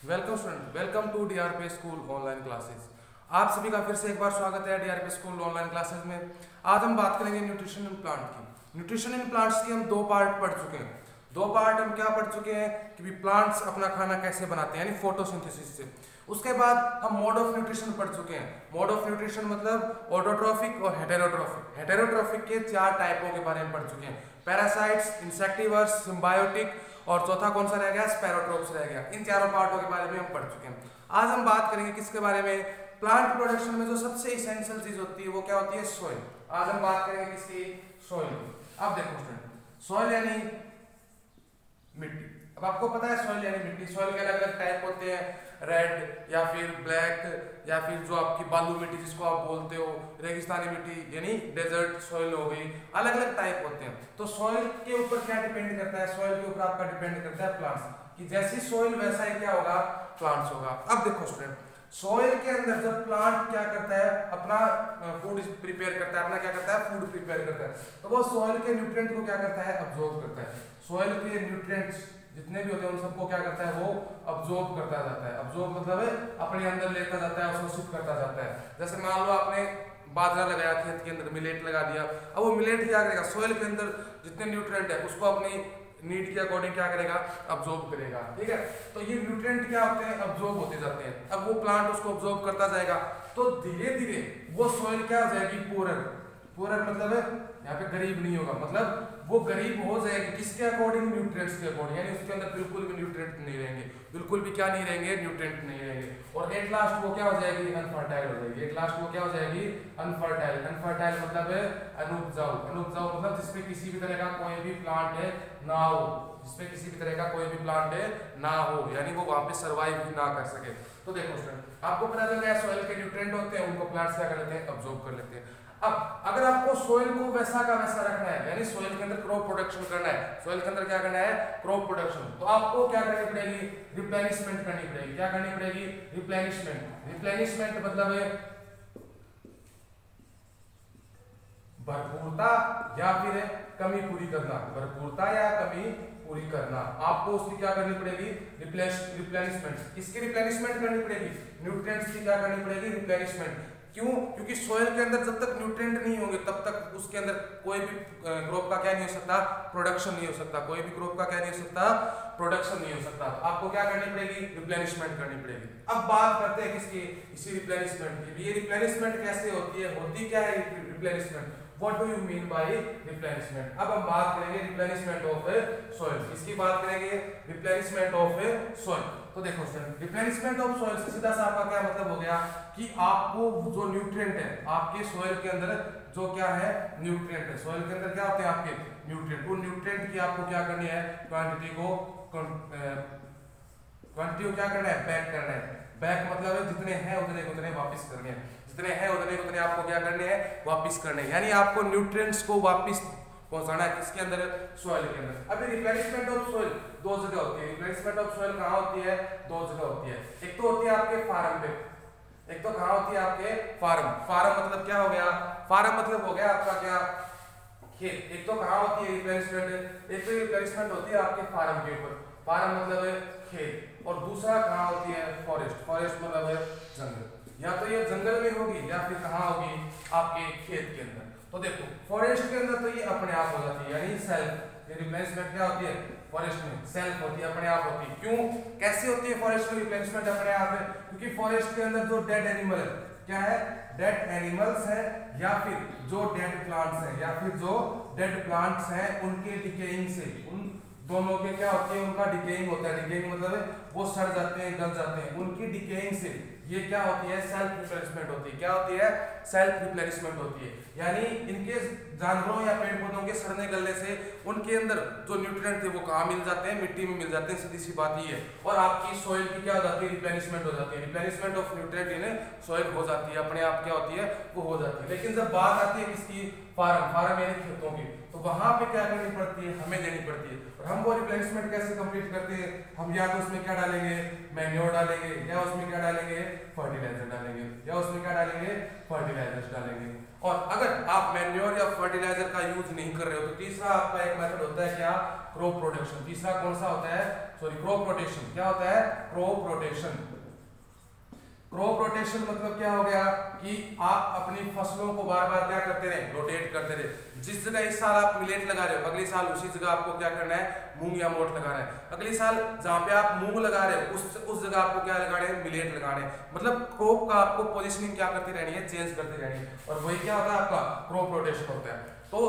Welcome student, welcome to DRP school online classes. आप सभी का फिर से एक बार स्वागत है डीआरपी स्कूल ऑनलाइन क्लासेस में। आज हम बात करेंगे न्यूट्रिशन इन प्लांट की। न्यूट्रिशन इन प्लांट्स की हम दो पार्ट पढ़ चुके हैं। दो पार्ट हम क्या पढ़ चुके हैं कि प्लांट्स अपना खाना कैसे बनाते हैं, यानी फोटोसिंथेसिस से। उसके बाद हम मोड ऑफ न्यूट्रिशन पढ़ चुके हैं। मोड ऑफ न्यूट्रिशन मतलब ऑटोट्रॉफिक और हेटेरोट्रॉफिक। हेटेरोट्रॉफिक के 4 टाइपों के बारे में पढ़ चुके हैं, पैरासाइट्स, इंसेक्टिवर्स, सिम्बायोटिक, और चौथा कौन सा रह गया, स्पैरोट्रोप्स रह गया। इन चारों पार्टों के बारे में हम पढ़ चुके हैं। आज हम बात करेंगे किसके बारे में, प्लांट प्रोडक्शन में जो सबसे इसेंशियल चीज होती है वो क्या होती है, सॉइल। आज हम बात करेंगे किसकी, सॉइल की। अब देखो स्टूडेंट, सॉइल यानी मिट्टी। अब आपको पता है सॉइल यानी मिट्टी। सॉइल के अलग अलग टाइप होते हैं, रेड या फिर ब्लैक या फिर जो आपकी बालू मिट्टी जिसको आप बोलते हो, रेगिस्तानी मिट्टी यानी डेजर्ट सॉइल हो गई। अलग अलग टाइप होते हैं। तो सॉइल के ऊपर क्या डिपेंड करता है, सॉइल के ऊपर आपका डिपेंड करता है प्लांट्स कि जैसी सॉइल वैसा ही क्या होगा, प्लांट्स होगा। अब देखो स्टूडेंट, सॉइल के अंदर जब प्लांट क्या करता है, अपना फूड प्रिपेयर करता है, अपना क्या करता है, फूड प्रिपेयर करता है, तो वो सॉइल के न्यूट्रिएंट को क्या करता है, अब्सॉर्ब करता है। सॉइल के न्यूट्रिएंट्स जितने भी होते हैं उन सबको क्या करता है, वो अब्सॉर्ब करता जाता है। अब्सॉर्ब मतलब अपने अंदर लेता जाता है, अवशोषित करता जाता है। जैसे मान लो आपने बाजरा लगाया खेत के अंदर, मिलेट लगा दिया, अब वो मिलेट क्या करेगा, सॉइल के अंदर जितने न्यूट्रिएंट है उसको अपनी नीड के अकॉर्डिंग क्या करेगा, अब्सॉर्ब करेगा। ठीक है, तो ये न्यूट्रिएंट क्या होते हैं, अब्सॉर्ब होते जाते हैं। अब वो प्लांट उसको अब्सॉर्ब करता जाएगा तो धीरे धीरे वो सॉइल क्या हो जाएगी, पोरर। पोरर मतलब यहाँ पे गरीब नहीं होगा, मतलब वो गरीब हो जाएगी किसके अकॉर्डिंग, न्यूट्रिएंट्स के अकॉर्डिंग। यानी उसके अंदर बिल्कुल भी न्यूट्रिएंट नहीं रहेंगे, बिल्कुल भी क्या नहीं रहेंगे, न्यूट्रिएंट नहीं रहेंगे। और एट लास्ट वो क्या हो जाएगी, अनफर्टाइल हो जाएगी। एट लास्ट वो क्या हो जाएगी, अनफर्टाइल। अनफर्टाइल मतलब है अनुपजाऊ। अनुपजाऊ मतलब जिसपे किसी भी तरह का कोई भी प्लांट है ना हो, जिसपे किसी भी तरह का कोई भी प्लांट है ना हो, यानी वो वहां पे सर्वाइव भी ना कर सके। तो देखो स्टूडेंट, आपको पता चल गया सॉइल के न्यूट्रिएंट होते हैं, उनको प्लांट्स क्या कर लेते हैं, अब्सॉर्ब कर लेते हैं। अब अगर आपको सॉइल को वैसा का वैसा रखना है, यानी सॉइल के अंदर क्रॉप प्रोडक्शन करना है, सॉइल के अंदर क्या करना है, क्रॉप प्रोडक्शन, तो आपको क्या करनी पड़ेगी, रिप्लेनिशमेंट करनी पड़ेगी। क्या करनी पड़ेगी, रिप्लेनिशमेंट। रिप्लेनिशमेंट मतलब है भरपूरता या फिर कमी पूरी करना। भरपूरता या कमी पूरी करना, आपको उसकी क्या करनी पड़ेगी, रिप्लेनिशमेंट। किसकी रिप्लेनिशमेंट करनी पड़ेगी, न्यूट्रिएंट्स की क्या करनी पड़ेगी, रिप्लेनिशमेंट। क्यों, क्योंकि सॉइल के अंदर जब तक न्यूट्रिएंट नहीं होंगे तब तक उसके अंदर कोई भी क्रॉप का क्या नहीं हो सकता, प्रोडक्शन नहीं हो सकता। कोई भी क्रॉप का क्या नहीं हो सकता, प्रोडक्शन नहीं हो सकता। आपको क्या करनी पड़ेगी, रिप्लेनिशमेंट करनी पड़ेगी। अब बात करते हैं किसकी, इसी रिप्लेनिशमेंट की। ये रिप्लेनिशमेंट कैसे होती है, होती क्या है replenishment, what do you mean by replenishment. अब हम बात करेंगे रिप्लेनिशमेंट ऑफ सॉइल। इसकी बात करेंगे, रिप्लेनिशमेंट ऑफ सॉइल। तो देखो स्टूडेंट, रिप्लेनिशमेंट ऑफ सॉइल से सीधा सा आपका क्या मतलब हो गया कि आपको जो न्यूट्रिएंट है आपके सॉइल के अंदर, जो क्या है, न्यूट्रिएंट है। सॉइल के अंदर क्या होते हैं आपके न्यूट्रिएंट। उन न्यूट्रिएंट की आपको क्या करनी है, क्वांटिटी को क्या करना है, बैक करना है। बैक मतलब जितने हैं उतने उतने वापस करने हैं, जितने हैं उतने उतने आपको क्या करने हैं, वापस करने हैं। यानी आपको न्यूट्रिएंट्स को वापस पहुंचाना है किसके अंदर, सॉइल के अंदर। अभी रिप्लेनिशमेंट ऑफ सॉइल दो जगह होती है। रिप्लेनिशमेंट ऑफ सॉइल कहां होती है, दो जगह होती है। एक तो होती है आपके फार्म पे, एक तो कहां होती है आपके फार्म। फार्म मतलब क्या हो गया, फार्म मतलब हो गया आपका क्या, खेत। एक तो कहां होती है रिप्लेनिशमेंट, एक तो रिप्लेनिशमेंट होती है आपके फार्म के ऊपर, फार्म मतलब है खेत। और दूसरा कहां होती है, फॉरेस्ट। फॉरेस्ट मतलब है जंगल। या तो ये जंगल में होगी या फिर कहां होगी, आपके खेत के अंदर। तो देखो फॉरेस्ट के अंदर तो ये अपने आप हो जाती है, यानी सेल्फ। ये रिप्लेनिशमेंट क्या होती है, फॉरेस्ट में सेल्फ होती है, अपने आप होती है। क्यों, कैसे होती है फॉरेस्ट में रिप्लेनिशमेंट अपने आप है, क्योंकि फॉरेस्ट के अंदर जो डेड एनिमल है, क्या है, डेड एनिमल्स है, या फिर जो डेड प्लांट्स हैं, या फिर जो डेड प्लांट्स हैं उनके डिकेइंग से, उन दोनों के क्या होती है, उनका डिकेइंग होता है। डिकेइंग मतलब वो सड़ जाते हैं, गल जाते हैं, उनकी डिकेइंग से ये क्या होती है, सेल्फ रिप्लेनिशमेंट होती है। क्या होती है, सेल्फ रिप्लेनिशमेंट होती है। यानी इनके जानवरों या पेड़ पौधों के सड़ने गलने से उनके अंदर जो न्यूट्रिएंट थे वो कहाँ मिल जाते हैं, मिट्टी में मिल जाते हैं। सीधी सी बात ये है। और आपकी सॉइल की क्या हो जाती है, रिप्लेनिशमेंट हो जाती है। Replenishment of nutrient in soil हो जाती है, अपने आप क्या होती है, वो हो जाती है। लेकिन जब बात आती है किसकी, फार्म। फार्म यानी खेतों की, तो वहां पे क्या करनी पड़ती है, हमें देनी पड़ती है। और हम वो रिप्लेनिशमेंट कैसे कंप्लीट करते हैं, हम या तो उसमें क्या डालेंगे, मैन्योर डालेंगे, या उसमें क्या डालेंगे, फर्टिलाइजर डालेंगे, या उसमें क्या डालेंगे, फर्टिलाइजर्स डालेंगे। और अगर आप मैन्योर या फर्टिलाइजर का यूज नहीं कर रहे हो तो तीसरा आपका एक मेथड होता है क्या, क्रॉप प्रोटेक्शन। तीसरा कौन सा होता है, सॉरी क्रॉप रोटेशन। क्या होता है, क्रॉप रोटेशन। क्रॉप रोटेशन मतलब क्या हो गया कि आप अपनी फसलों को बार बार क्या करते रहे, रोटेट करते रहे। जिस जगह इस साल आप मिलेट लगा रहे हो अगले साल उसी जगह आपको क्या करना है, मूंग या मोठ लगाना है। अगले साल जहां पे आप मूंग लगा रहे हो उस जगह आपको क्या लगाने हैं, मिलेट लगाने हैं। मतलब क्रॉप का आपको पोजीशनिंग क्या करती रहनी है, चेंज करती रहनी है। और वही क्या होता है आपका क्रॉप रोटेशन होता है। तो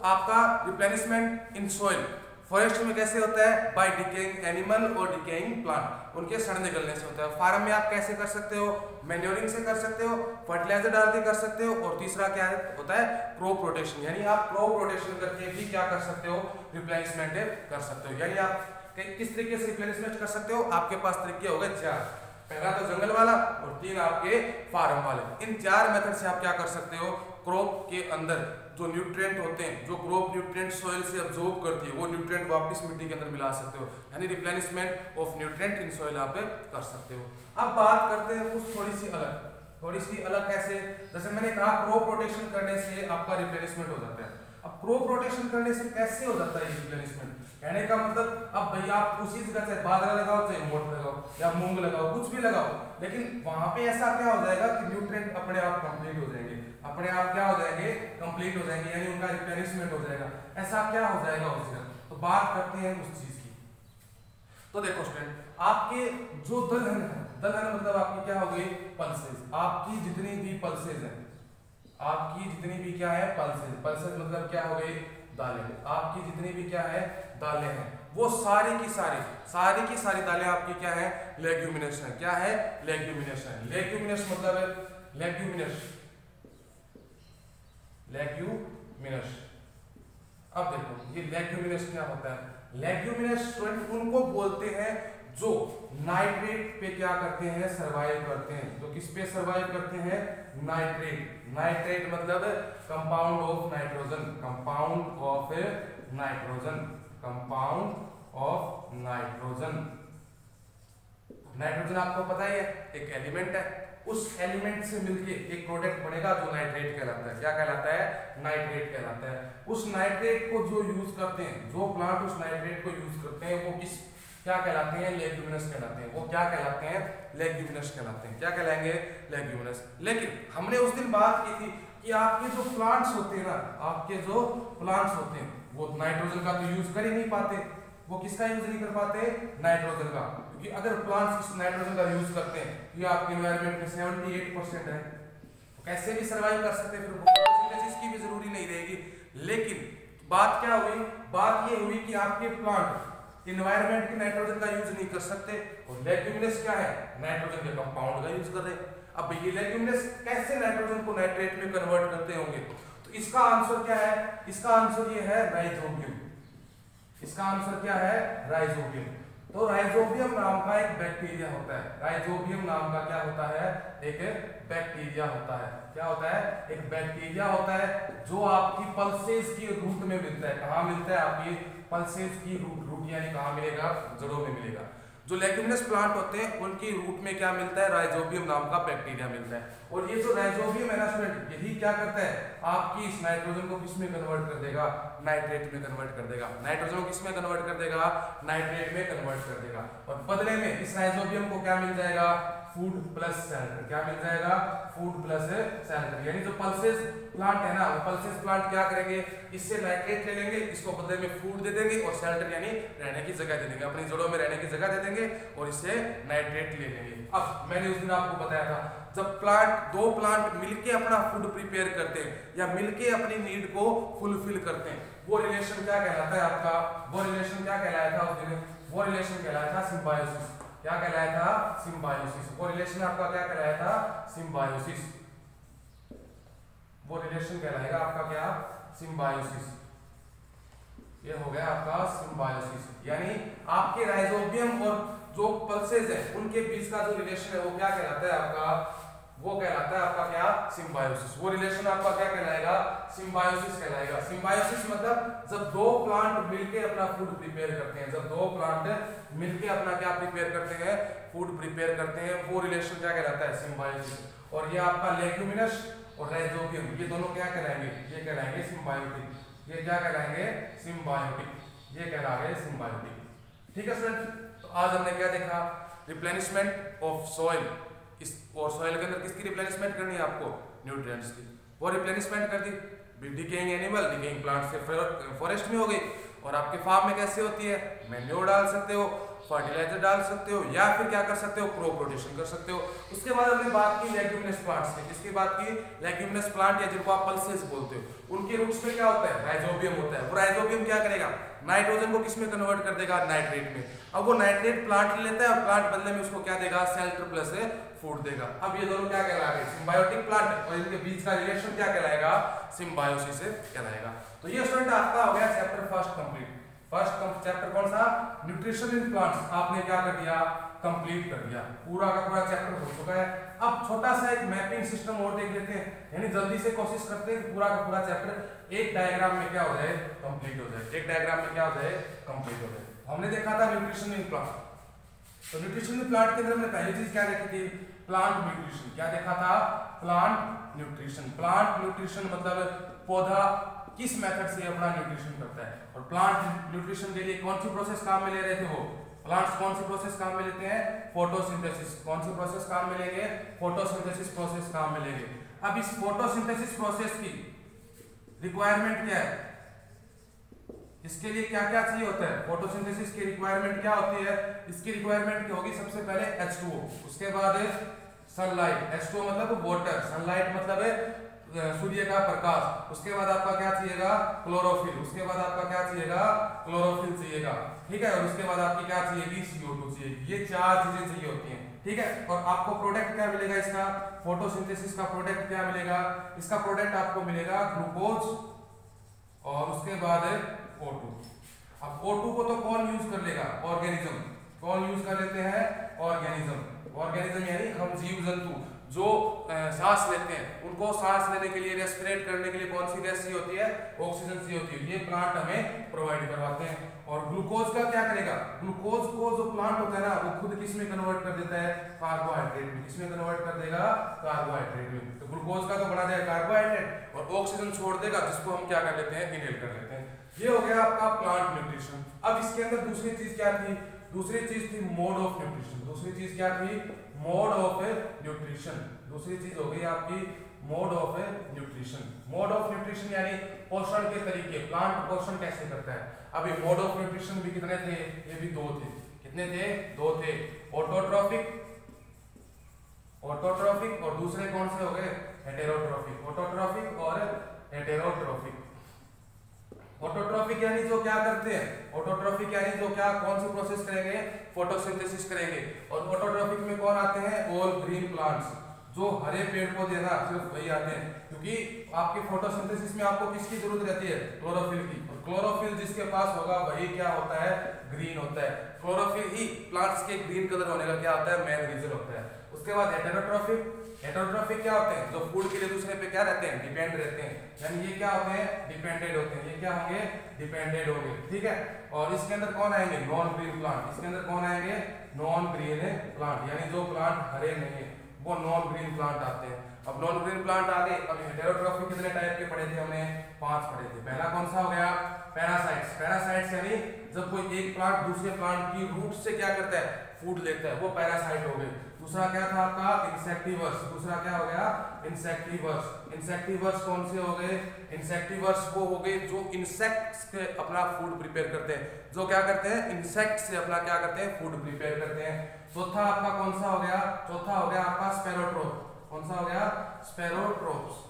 आपका रिप्लेनिशमेंट इन सॉइल फॉरेस्ट में कैसे होता है, बाय डिकेइंग एनिमल और डिकेइंग प्लांट, उनके सड़ने गलने से होता है। फार्म में आप कैसे कर सकते हो, मैन्योरिंग से कर सकते हो, फर्टिलाइजर डाल के कर सकते हो। और तीसरा क्या होता है, क्रॉप रोटेशन, यानी आप क्रॉप रोटेशन करके भी क्या कर सकते हो, रिप्लेनिशमेंट कर सकते हो। यानी आप किस तरीके से रिप्लेनिशमेंट कर सकते हो, आपके पास तरीके हो गए 4। पहला तो जंगल वाला और 3 आपके फार्म वाले। इन 4 मेथड से आप क्या कर सकते हो, क्रॉप के अंदर जो न्यूट्रिएंट होते हैं, जो क्रॉप न्यूट्रिएंट सॉइल से अब्जॉर्ब करती है, वो न्यूट्रिएंट वापस मिट्टी के अंदर मिला सकते हो। यानी replenishment of nutrient in soil आप कर सकते हो। अब बात करते हैं कुछ थोड़ी सी अलग कैसे, जैसे मैंने कहा क्रॉप रोटेशन करने से आपका रिप्लेनिशमेंट हो जाता है। अब क्रॉप रोटेशन करने से कैसे हो जाता है रिप्लेनिशमेंट, कहने का मतलब अब भैया आप उसी जगह से बाजरा लगाओ चाहे मोठ लगाओ या मूंग लगाओ, कुछ भी लगाओ, लेकिन वहां पे ऐसा क्या हो जाएगा कि न्यूट्रिएंट अपने आप कंप्लीट हो जाएंगे, अपने आप क्या हो जाएंगे, कंप्लीट हो जाएंगे, यानी उनका रिप्लेनिशमेंट हो जाएगा। ऐसा क्या हो जाएगा उस जगह, तो बात करते हैं उस चीज की। तो देखो स्टूडेंट, आपके जो दलहन है, दलहन मतलब आपकी क्या हो गई, पल्सेस। आपकी जितनी भी पल्सेस है, आपकी जितनी भी क्या है पल्सेस, पल्सेस मतलब क्या हो गई, दालें। आपकी जितनी भी क्या है दालें हैं, वो सारी की सारी दालें आपकी क्या है, लेग्यूमिनस है। क्या है, लेग्यूमिनस है। लेग्यूमिनस मतलब लेग्यूमिनस। अब देखो ये लेग्यूमिनस क्या होता है, लेग्यूमिनस स्टूडेंट उनको बोलते हैं जो नाइट्रेट पे क्या करते हैं, सरवाइव करते हैं। जो किस पे सरवाइव करते हैं, नाइट्रेट। नाइट्रेट मतलब compound of nitrogen, compound of nitrogen, compound of nitrogen. Nitrogen आपको पता ही है एक एलिमेंट है, उस एलिमेंट से मिलके एक प्रोडक्ट बनेगा जो नाइट्रेट कहलाता है। क्या कहलाता है, नाइट्रेट कहलाता है। उस नाइट्रेट को जो यूज करते हैं, जो प्लांट उस नाइट्रेट को यूज करते हैं, वो किस क्या कहलाते हैं, लेग्यूमिनस कहलाते हैं। वो क्या कहलाते हैं, लेग्यूमिनस कहलाते हैं। क्या कहलाएंगे, लेग्यूमिनस। लेकिन हमने उस दिन बात की थी कि आपके जो प्लांट्स होते हैं ना, आपके जो प्लांट्स होते हैं वो नाइट्रोजन का तो यूज कर ही नहीं पाते। वो किसका यूज नहीं कर पाते, नाइट्रोजन का। क्योंकि अगर प्लांट्स इस नाइट्रोजन का यूज करते हैं, ये आपके एनवायरनमेंट में 78% है, तो कैसे भी सर्वाइव कर सकते हैं, फिर फोटोसिंथेसिस की भी जरूरी नहीं रहेगी। लेकिन बात क्या हुई, बात ये हुई कि आपके प्लांट एनवायरनमेंट के नाइट्रोजन का यूज नहीं कर सकते, और लेग्यूमिनस क्या है, नाइट्रोजन के कंपाउंड का यूज कर रहे हैं। अब ये लेग्यूमिनस कैसे नाइट्रोजन को नाइट्रेट में कन्वर्ट करते होंगे, तो इसका आंसर क्या है, इसका आंसर ये है राइजोबियम। इसका आंसर क्या है, राइजोबियम। तो राइजोबियम नाम का एक बैक्टीरिया होता है, राइजोबियम नाम का क्या होता है, एक बैक्टीरिया होता है। क्या होता है, एक बैक्टीरिया होता है जो आपकी पल्सेस की रूट में मिलता है। कहाँ मिलता है, आपकी पल्सेस की रूट यानी कहाँ मिलेगा, जड़ों में मिलेगा। जो लेग्यूमिनस प्लांट होते हैं उनकी रूट में क्या मिलता है, राइजोबियम नाम का बैक्टीरिया मिलता है। और ये जो राइजोबियम है ना स्टूडेंट, यही क्या करता है, आपकी इस नाइट्रोजन को किस में कन्वर्ट कर देगा, नाइट्रेट में कन्वर्ट कर देगा। नाइट्रोजन को किस में कन्वर्ट कर देगा, नाइट्रेट में कन्वर्ट कर देगा। और बदले में इस राइजोबियम को क्या मिल जाएगा, फूड प्लस सेल्टर। क्या मिल जाएगा, फूड प्लस सेल्टर। यानी जो पल्सेस प्लांट है ना, वो पल्सेस प्लांट क्या करेंगे, इससे नाइट्रेट ले लेंगे, इसको बदले में फूड दे देंगे, और सेल्टर यानी रहने की जगह दे देंगे, अपनी जड़ों में रहने की जगह दे देंगे, और इससे नाइट्रेट ले लेंगे। अब मैंने उस दिन आपको बताया था, जब दो प्लांट मिलके अपना फूड प्रिपेयर करते हैं या मिलके अपनी नीड को फुलफिल करते हैं, वो रिलेशन क्या कहलाता है आपका, वो रिलेशन क्या कहलाया था उस दिन, वो रिलेशन कहलाया था सिम्बायोसिस। क्या कहलाया था, सिम्बायोसिस। वो रिलेशन आपका क्या कहलाया था, सिम्बायोसिस। वो रिलेशन कहलाएगा आपका क्या, सिम्बायोसिस। ये हो गया आपका सिम्बायोसिस। यानी आपके राइजोबियम और जो पल्सेस है उनके बीच का जो रिलेशन है वो क्या कहलाता है आपका, वो कहलाता है आपका क्या, सिम्बायोसिस। वो रिलेशन आपका क्या कहलाएगा, सिम्बायोसिस कहलाएगा। सिम्बायोसिस मतलब जब दो प्लांट मिलके अपना फूड प्रिपेयर करते हैं, जब दो प्लांट मिलके अपना क्या प्रिपेयर करते हैं, फूड प्रिपेयर करते हैं, वो रिलेशन क्या कहलाता है, सिम्बायोसिस। और ये आपका लेग्यूमिनस और राइजोबियम, ये दोनों क्या कहलाएंगे, ये कहलाएंगे सिम्बायोटिक। ये क्या कहलाएंगे, सिम्बायोटिक, ये कहलाएंगे सिम्बायोटिक। ठीक है स्टूडेंट, तो आज हमने क्या देखा, रिप्लेनिशमेंट ऑफ सॉइल। इस और सॉइल के अंदर किसकी रिप्लेनिशमेंट करनी है आपको, न्यूट्रिएंट्स की। वो रिप्लेनिशमेंट कर दी, डिकेइंग एनिमल, डिकेइंग प्लांट से फॉरेस्ट में हो गई। और आपके फार्म में कैसे होती है, मैन्योर डाल सकते हो, फर्टिलाइजर डाल सकते हो, या फिर क्या कर सकते हो, क्रॉप रोटेशन कर सकते हो। उसके बाद हमने बात की लेग्यूमिनस प्लांट्स की। किसकी बात की, लेग्यूमिनस प्लांट या जिनको आप पल्सेस बोलते हो। उनके रूट्स में क्या होता है, राइजोबियम होता है। वो राइजोबियम क्या करेगा, नाइट्रोजन को किस में कन्वर्ट कर देगा, नाइट्रेट में। अब वो नाइट्रेट प्लांट लेता है और प्लांट बदले में उसको क्या देगा, सेल्टर प्लस फूड देगा। अब ये दोनों क्या कहलाएंगे, सिम्बायोटिक प्लांट, और इनके बीच का रिलेशन क्या कहलाएगा, सिम्बायोसिस कहलाएगा। तो ये स्टूडेंट आपका हो गया chapter first complete. First chapter कौन सा, न्यूट्रिशन इन प्लांट्स, आपने क्या कर दिया, कंप्लीट कर दिया। पूरा का पूरा चैप्टर हो चुका है। अब छोटा सा एक मैपिंग सिस्टम और देख लेते हैं, यानी जल्दी से कोशिश करते हैं कि पूरा का पूरा चैप्टर एक डायग्राम में क्या हो जाए, कंप्लीट हो जाए। एक डायग्राम में क्या हो जाए, कंप्लीट हो जाए। हमने देखा था न्यूट्रिशन इन प्लांट। तो न्यूट्रिशन इन प्लांट के अंदर हमने पहली चीज क्या देखी थी, प्लांट न्यूट्रिशन। क्या देखा था, प्लांट न्यूट्रिशन। प्लांट न्यूट्रिशन मतलब पौधा किस मेथड से अपना न्यूट्रिशन करता है। और प्लांट न्यूट्रिशन के लिए कौन सी प्रोसेस काम में ले रहे थे, वो प्लांट्स कौन सी प्रोसेस काम में लेते हैं, फोटोसिंथेसिस। कौन सी प्रोसेस काम में लेंगे, फोटोसिंथेसिस प्रोसेस काम में लेंगे। अब इस फोटोसिंथेसिस प्रोसेस की रिक्वायरमेंट क्या है, इसके लिए क्या क्या चाहिए होता है, फोटोसिंथेसिस की रिक्वायरमेंट क्या होती है। इसकी रिक्वायरमेंट क्या होगी, सबसे पहले H2O, उसके बाद सनलाइट। H2O मतलब वाटर, सनलाइट मतलब सूर्य का प्रकाश। उसके बाद आपका क्या चाहिएगा, क्लोरोफिल। उसके बाद आपका क्या चाहिएगा, क्लोरोफिल चाहिएगा। ठीक है, और उसके बाद आपकी क्या चाहिएगी, CO2 चाहिए। ये चार चीजें चाहिए होती हैं। ठीक है, और आपको प्रोडक्ट क्या मिलेगा, इसका फोटोसिंथेसिस का प्रोडक्ट क्या मिलेगा, इसका प्रोडक्ट आपको मिलेगा ग्लूकोज और उसके बाद O2। अब O2 को तो कौन यूज कर लेगा, ऑर्गेनिज्म। कौन यूज कर लेते हैं, ऑर्गेनिज्म। ऑर्गेनिज्म यानी हम जीव जंतु जो सांस लेते हैं, उनको सांस लेने के लिए, रेस्पिरेट करने के लिए कौन सी गैस चाहिए होती है, ऑक्सीजन चाहिए होती है। ये प्लांट हमें प्रोवाइड करवाते हैं। और ग्लूकोज का क्या करेगा, ग्लूकोज को जो प्लांट होता है ना, वो खुद किस में कन्वर्ट कर देता है, कार्बोहाइड्रेट में। किसमें कन्वर्ट कर देगा, कार्बोहाइड्रेट में। तो ग्लूकोज का तो बना जाएगा कार्बोहाइड्रेट, और ऑक्सीजन छोड़ देगा, जिसको हम क्या कर लेते हैं, इनहेल कर लेते हैं। ये हो गया आपका प्लांट न्यूट्रिशन। अब इसके अंदर दूसरी चीज क्या थी, दूसरी चीज थी मोड ऑफ न्यूट्रिशन। दूसरी चीज क्या थी, मोड ऑफ न्यूट्रिशन। दूसरी चीज हो गई आपकी mode of nutrition. Mode of nutrition यानी पोषण के तरीके, प्लांट पोषण कैसे करता है। अब ये मोड ऑफ न्यूट्रिशन भी कितने थे, ये भी दो थे। कितने थे, दो थे। ऑटोट्रॉफिक, ऑटोट्रॉफिक, और दूसरे कौन से हो गए, हेटेरोट्रॉफिक। ऑटोट्रॉफिक और हेटेरोट्रॉफिक। ऑटोट्रॉफिक यानी जो क्या करते हैं, ऑटोट्रॉफिक यानी जो क्या, कौन सी प्रोसेस करेंगे, फोटोसिंथेसिस करेंगे। और ऑटोट्रॉफिक में कौन आते हैं, ऑल ग्रीन प्लांट्स, जो हरे पेड़ पौधे ना, सिर्फ वही आते हैं। क्योंकि आपके फोटोसिंथेसिस में आपको किसकी जरूरत रहती है, क्लोरोफिल की। और क्लोरोफिल जिसके पास होगा वही क्या होता है, ग्रीन होता है। क्लोरोफिल ही प्लांट्स के ग्रीन कलर होने का क्या होता है, मेन रीजन होता है। उसके बाद हेटेरोट्रॉफिक। हेटेरोट्रॉफिक क्या होते हैं, जो फूड के लिए दूसरे पे क्या रहते हैं, डिपेंड रहते हैं। यानी ये क्या होते हैं, डिपेंडेंट होते हैं। ये क्या होंगे, डिपेंडेंट होंगे। ठीक है, और इसके अंदर कौन आएंगे, नॉन ग्रीन प्लांट। इसके अंदर कौन आएंगे, नॉन ग्रीन प्लांट, यानी जो प्लांट हरे नहीं है वो नॉन ग्रीन प्लांट आते हैं। अब नॉन ग्रीन प्लांट आ गए। अब हेटेरोट्रॉफिक कितने टाइप के पढ़े थे हमने, 5 पढ़े थे। पहला कौन सा हो गया, पैरासाइट्स। पैरासाइट्स यानी जब कोई एक प्लांट दूसरे प्लांट की रूट से क्या करता है, फूड लेता है, वो पैरासाइट हो गए। दूसरा क्या था आपका, इंसेक्टिवर्स। दूसरा क्या हो गया, इंसेक्टिवर्स। इंसेक्टिवर्स कौन से हो गए, इंसेक्टिवर्स वो हो गए जो इंसेक्ट्स के अपना फूड प्रिपेयर करते हैं, जो क्या करते हैं, इंसेक्ट से अपना क्या करते हैं, फूड प्रिपेयर करते हैं। चौथा आपका कौन सा हो गया, चौथा हो गया आपका स्पैरोट्रोप। कौन सा हो गया, स्पैरोट्रोप्स।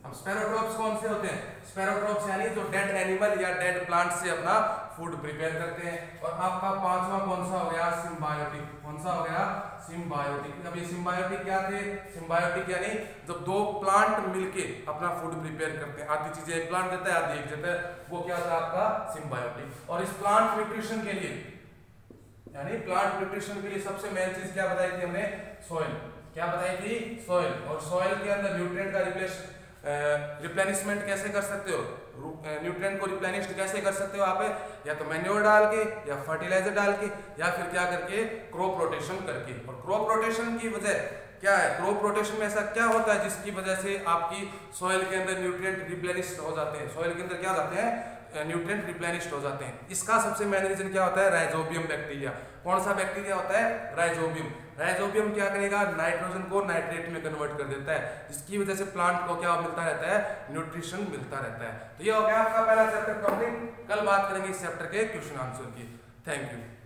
अब स्पैरोट्रोप्स कौन से होते हैं, स्पैरोट्रोप्स यानी जो डेड एनिमल या डेड प्लांट से अपना फूड प्रिपेयर करते हैं। और आपका पांचवा कौन सा हो गया, सिम्बायोटिक। कौन सा हो गया, सिम्बायोटिक। अब ये सिम्बायोटिक क्या थे, सिम्बायोटिक यानी जब दो प्लांट मिलके अपना फूड प्रिपेयर करते हैं, आधी चीजें एक प्लांट देता है आधी एक देता है, वो क्या था आपका सिम्बायोटिक। और इस प्लांट न्यूट्रिशन के लिए, यानी प्लांट न्यूट्रिशन के लिए सबसे मेन चीज क्या बताई थी हमने, सॉइल। क्या बताई थी, सॉइल। और सॉइल के अंदर न्यूट्रिएंट का रिप्लेनिशमेंट कैसे कर सकते हो, न्यूट्रिएंट को रिप्लेनिश कैसे कर सकते हो आप, या तो मैन्योर डाल के, या फर्टिलाइजर डाल के, या फिर क्या करके, क्रॉप रोटेशन करके। और क्रॉप रोटेशन की वजह क्या है, क्रॉप रोटेशन में ऐसा क्या होता है जिसकी वजह से आपकी सॉइल के अंदर न्यूट्रिएंट रिप्लेनिश हो जाते हैं, सॉइल के अंदर क्या हो जाते हैं, न्यूट्रिएंट रिप्लेनिश्ड हो जाते हैं। इसका सबसे मेन रीजन क्या होता है, राइजोबियम बैक्टीरिया। कौन सा बैक्टीरिया होता है, राइजोबियम। राइजोबियम क्या करेगा, नाइट्रोजन को नाइट्रेट में कन्वर्ट कर देता है, जिसकी वजह से प्लांट को क्या मिलता रहता है, न्यूट्रिशन मिलता रहता है। तो ये हो गया आपका पहला चैप्टर कंप्लीट। कल बात करेंगे इस चैप्टर के क्वेश्चन आंसर की। Thank you.